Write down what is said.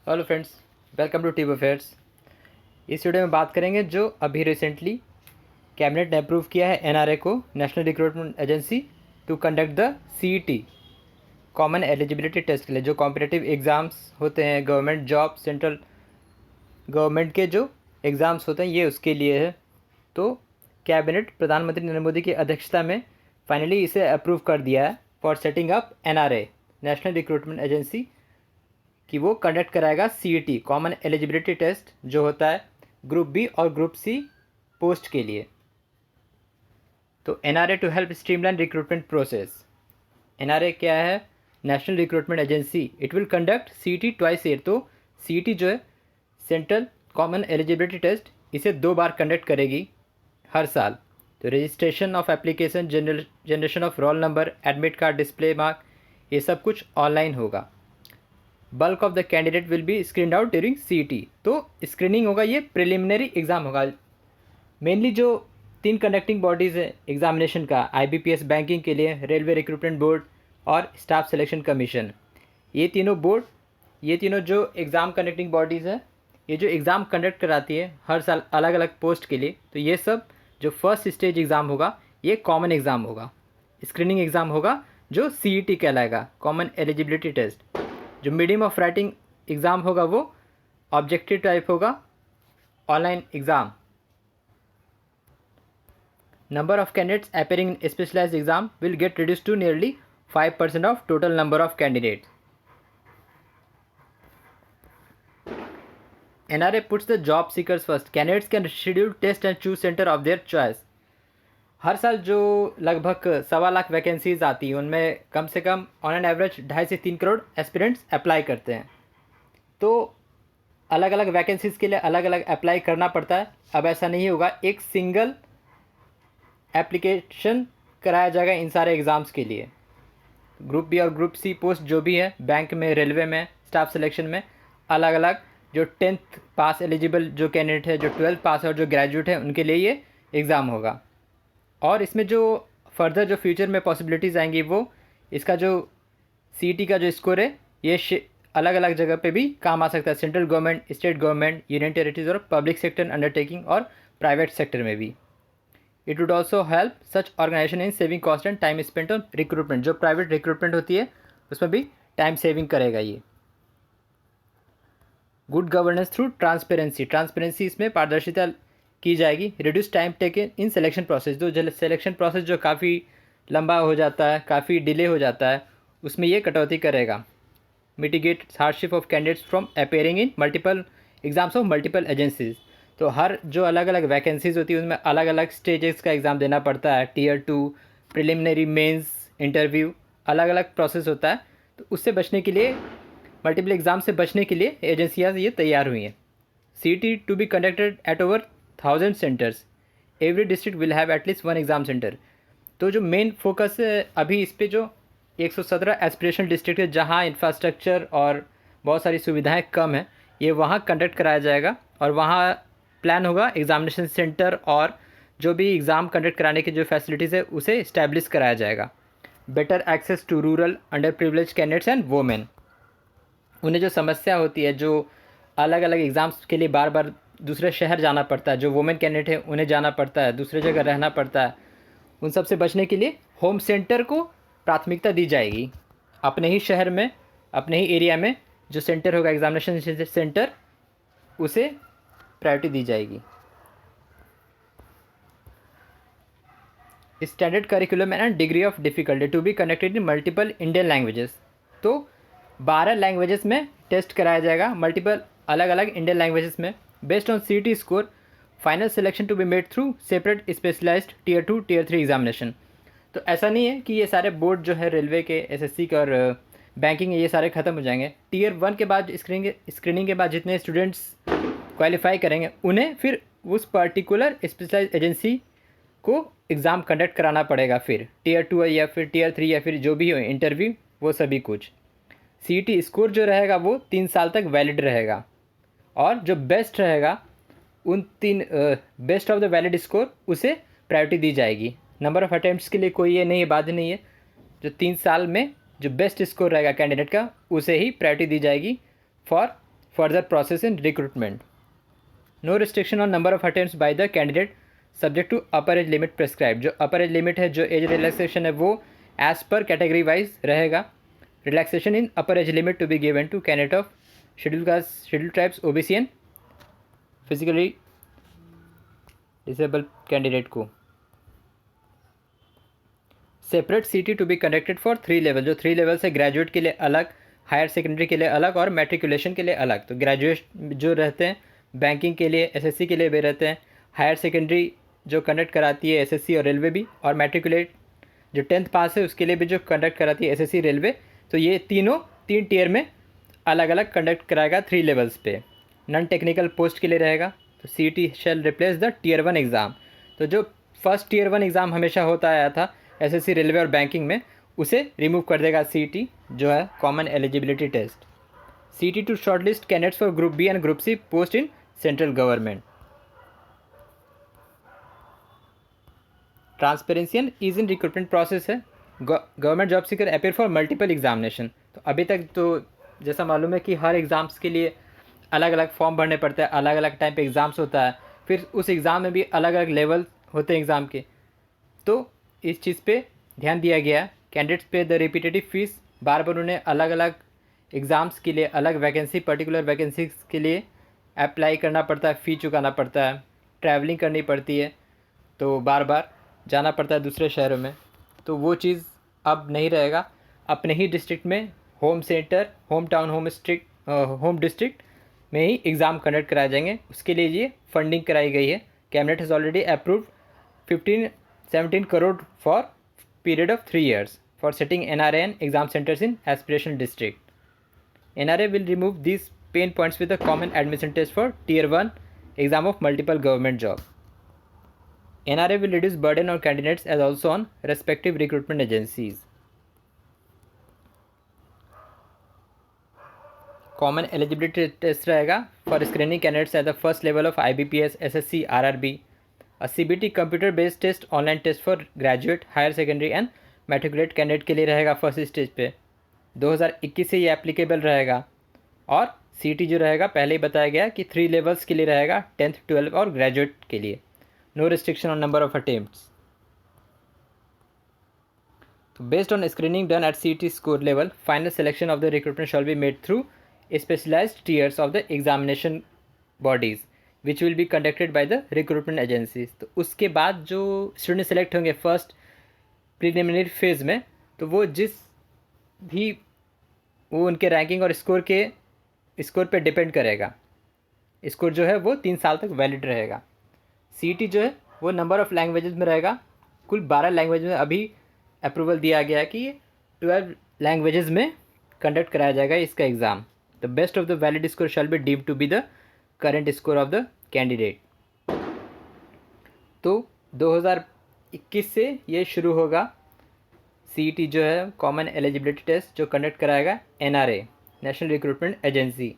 Hello friends, welcome to टीव affairs. इस video में बात करेंगे जो अभी रिसेंटली कैबिनेट ने अप्रूव किया है एनआरए को, national recruitment agency, to conduct the CET common eligibility test के लिए। जो कॉम्पिटिटिव एग्ज़ाम्स होते हैं, गवर्नमेंट जॉब, सेंट्रल गवर्नमेंट के जो एग्ज़ाम्स होते हैं, ये उसके लिए है। तो कैबिनेट प्रधानमंत्री नरेंद्र मोदी की अध्यक्षता में फाइनली इसे अप्रूव कर दिया है for setting up NRA, national recruitment agency, कि वो कंडक्ट कराएगा सीईटी कॉमन एलिजिबिलिटी टेस्ट, जो होता है ग्रुप बी और ग्रुप सी पोस्ट के लिए। तो NRA to help streamline recruitment process. NRA क्या है? National recruitment agency. It will conduct CET twice year. तो सीईटी जो है, सेंट्रल कॉमन एलिजिबिलिटी टेस्ट, इसे 2 बार कंडक्ट करेगी हर साल। तो registration of application, generation of roll number, admit card, display mark, ये सब कुछ ऑनलाइन होगा। Bulk of the candidate will be screen out during CET. तो स्क्रीनिंग होगा, ये प्रिलिमिनरी एग्ज़ाम होगा। मेनली जो 3 कंडक्टिंग बॉडीज़ है एग्जामिनेशन का, आईबीपीएस बैंकिंग के लिए, रेलवे रिक्रूटमेंट बोर्ड और स्टाफ सिलेक्शन कमीशन, ये तीनों जो एग्ज़ाम कंडक्टिंग बॉडीज़ है, ये जो एग्ज़ाम कंडक्ट कराती है हर साल अलग अलग पोस्ट के लिए। तो ये सब जो फर्स्ट स्टेज एग्ज़ाम होगा, ये कॉमन एग्ज़ाम होगा, स्क्रीनिंग एग्ज़ाम होगा, जो सीईटी कहलाएगा, कॉमन एलिजिबिलिटी टेस्ट। जो मीडियम ऑफ राइटिंग एग्ज़ाम होगा वो ऑब्जेक्टिव टाइप होगा, online exam. Number of candidates appearing in specialised exam will get reduce to nearly 5% of total number of candidates. NRA puts the job seekers first. Candidates can schedule test and choose centre of their choice. हर साल जो लगभग 1.25 lakh vacancies आती हैं, उनमें कम से come on an average 2.5 से 3 crore aspirants apply करते हैं। तो अलग अलग वैकेंसीज़ के लिए अलग अलग अप्लाई करना पड़ता है। अब ऐसा नहीं होगा, एक सिंगल एप्लीकेशन कराया जाएगा इन सारे एग्ज़ाम्स के लिए। ग्रुप बी और ग्रुप सी पोस्ट जो भी है, बैंक में, रेलवे में, स्टाफ सिलेक्शन में, अलग अलग जो 10th पास एलिजिबल जो कैंडिडेट है, जो 12th पास और जो ग्रेजुएट है, उनके लिए ये एग्ज़ाम होगा। और इसमें जो फर्दर जो फ्यूचर में पॉसिबिलिटीज़ आएंगी, वो इसका जो सीईटी का जो स्कोर है, ये अलग अलग जगह पे भी काम आ सकता है। Central government, state government, union territories और पब्लिक सेक्टर अंडरटेकिंग और प्राइवेट सेक्टर में भी। It would also help such organisation in saving cost and time spent on recruitment. जो प्राइवेट रिक्रूटमेंट होती है, उसमें भी टाइम सेविंग करेगा ये। गुड गवर्नेंस थ्रू ट्रांसपेरेंसी, इसमें पारदर्शिता की जाएगी। Reduce time taken in selection process. जो सिलेक्शन प्रोसेस जो काफ़ी लंबा हो जाता है, काफ़ी डिले हो जाता है, उसमें ये कटौती करेगा। Mitigate hardship of candidates from appearing in multiple exams of multiple agencies. तो हर जो अलग अलग वैकेंसीज होती है, उसमें अलग अलग स्टेजेस का एग्ज़ाम देना पड़ता है। टीयर 2, प्रिलिमिनरी, मेंस, इंटरव्यू, अलग अलग प्रोसेस होता है। तो उससे बचने के लिए, मल्टीपल एग्ज़ाम से बचने के लिए एजेंसियाँ ये तैयार हुई हैं। CET to be conducted at over 1000 centres. Every district will have at least 1 exam centre. तो जो मेन फोकस है अभी इस पे, जो 117 एस्पिरेशनल डिस्ट्रिक्ट है जहाँ इंफ्रास्ट्रक्चर और बहुत सारी सुविधाएं कम हैं, ये वहाँ कंडक्ट कराया जाएगा। और वहाँ प्लान होगा एग्जामिनेशन सेंटर और जो भी एग्ज़ाम कंडक्ट कराने की जो फैसिलिटीज़ है, उसे इस्टेब्लिश कराया जाएगा। Better access to rural under privilege candidates and women. उन्हें जो समस्या होती है, जो अलग अलग एग्ज़ाम्स के लिए बार बार दूसरे शहर जाना पड़ता है, जो वुमेन कैंडिडेट है उन्हें जाना पड़ता है, दूसरे जगह रहना पड़ता है, उन सब से बचने के लिए होम सेंटर को प्राथमिकता दी जाएगी। अपने ही शहर में, अपने ही एरिया में जो सेंटर होगा, एग्जामिनेशन सेंटर, उसे प्रायोरिटी दी जाएगी। Standard curriculum and degree of difficulty to be conducted in multiple Indian languages. तो 12 लैंग्वेजेस में टेस्ट कराया जाएगा, मल्टीपल अलग अलग इंडियन लैंग्वेजेस में। Based on CET score, final selection to be made through separate specialised tier 2, tier 3 examination. तो ऐसा नहीं है कि ये सारे बोर्ड जो है रेलवे के, एसएससी के और बैंकिंग, ये सारे ख़त्म हो जाएंगे। टीयर 1 के बाद स्क्रीनिंग के बाद जितने स्टूडेंट्स क्वालिफाई करेंगे, उन्हें फिर उस पर्टिकुलर स्पेशलाइज्ड एजेंसी को एग्ज़ाम कंडक्ट कराना पड़ेगा। फिर टीयर 2 या फिर टीयर 3 या फिर जो भी हो इंटरव्यू, वो सभी कुछ। सीईटी स्कोर जो रहेगा वो 3 साल तक वैलिड रहेगा। और जो बेस्ट रहेगा, उन 3 best of the valid score, उसे प्रायोरिटी दी जाएगी। नंबर ऑफ़ अटैम्प्ट्स के लिए कोई ये नहीं है, बाध्य नहीं है। जो 3 साल में जो बेस्ट स्कोर रहेगा कैंडिडेट का, उसे ही प्रायोरिटी दी जाएगी for further process in recruitment. No restriction on number of attempts by the candidate subject to upper age limit prescribed. जो upper age limit है, जो एज रिलैक्सेशन है, वो एज पर कैटेगरी वाइज रहेगा. Relaxation in upper age limit to be given to candidate of schedule caste, schedule tribes, OBC and physically disable candidate को. Separate CET to be conducted for 3 level. जो 3 levels है, graduate के लिए अलग, higher secondary के लिए अलग और मैट्रिकुलेशन के लिए अलग. तो ग्रेजुएट जो रहते हैं बैंकिंग के लिए, एसएससी के लिए भी रहते हैं. हायर सेकेंडरी जो कंडक्ट कराती है एसएससी और रेलवे भी, और मैट्रिकुलेट जो 10th पास है उसके लिए भी जो कंडक्ट कराती है एसएससी रेलवे. तो ये तीनों 3 टियर में अलग अलग कंडक्ट कराएगा 3 लेवल्स पे. नॉन टेक्निकल पोस्ट के लिए रहेगा. तो सीटी शैल रिप्लेस द टियर 1 एग्ज़ाम. तो जो फर्स्ट टियर 1 एग्ज़ाम हमेशा होता आया था एसएससी रेलवे और बैंकिंग में, उसे रिमूव कर देगा सीटी, जो है common eligibility test. CET to shortlist candidates for group B and group C post in central government. Transparency and ease in recruitment process है. Government job seeker appear for multiple examination. तो अभी तक तो जैसा मालूम है कि हर एग्ज़ाम्स के लिए अलग अलग फॉर्म भरने पड़ते हैं, अलग अलग टाइम पे एग्ज़ाम्स होता है, फिर उस एग्ज़ाम में भी अलग अलग लेवल होते हैं एग्ज़ाम के. तो इस चीज़ पे ध्यान दिया गया. कैंडिडेट्स पे द रिपीटेटिव फीस, बार बार उन्हें अलग अलग एग्ज़ाम्स के लिए अलग वैकेंसी, पर्टिकुलर वैकेंसीज के लिए अप्लाई करना पड़ता है, फ़ी चुकाना पड़ता है, ट्रैवलिंग करनी पड़ती है, तो बार बार जाना पड़ता है दूसरे शहरों में. तो वो चीज़ अब नहीं रहेगा. अपने ही डिस्ट्रिक्ट में, home centre, home town, home district में ही एग्ज़ाम कंडक्ट कराए जाएंगे. उसके लिए ये फंडिंग कराई गई है. Cabinet has already approved 17 crore for period of 3 years for setting NRA and exam centers in aspirational district. NRA will remove these pain points with a common admission test for Tier 1 exam of multiple government job. NRA will reduce burden on candidates as also on respective recruitment agencies. Common eligibility test रहेगा for screening candidates at the first level of IBPS, SSC, RRB. CBT computer based test, online test for graduate, higher secondary and matriculate candidate के लिए रहेगा first stage पे. 2021 से ये applicable रहेगा. और CT जो रहेगा पहले ही बताया गया कि 3 लेवल्स के लिए रहेगा, 10th, 12th और ग्रेजुएट के लिए. No restriction on number of attempts. Based on screening done at CT score level, final selection of the recruitment shall be made through specialized tiers of the examination bodies, which will be conducted by the recruitment agencies. तो उसके बाद जो student select होंगे first preliminary phase में, तो वो जिस भी वो उनके रैंकिंग और स्कोर पे डिपेंड करेगा. स्कोर जो है वो 3 साल तक वैलिड रहेगा. CT जो है वो नंबर ऑफ़ लैंग्वेजेस में रहेगा. कुल 12 लैंग्वेज में अभी अप्रूवल दिया गया कि ये 12 लैंग्वेजेस में कंडक्ट कराया जाएगा इसका exam. The best of the valid score shall be deemed to be the current score of the candidate. तो 2021 से ये शुरू होगा CET जो है कॉमन एलिजिबिलिटी टेस्ट, जो कंडक्ट कराएगा NRA, नेशनल रिक्रूटमेंट एजेंसी.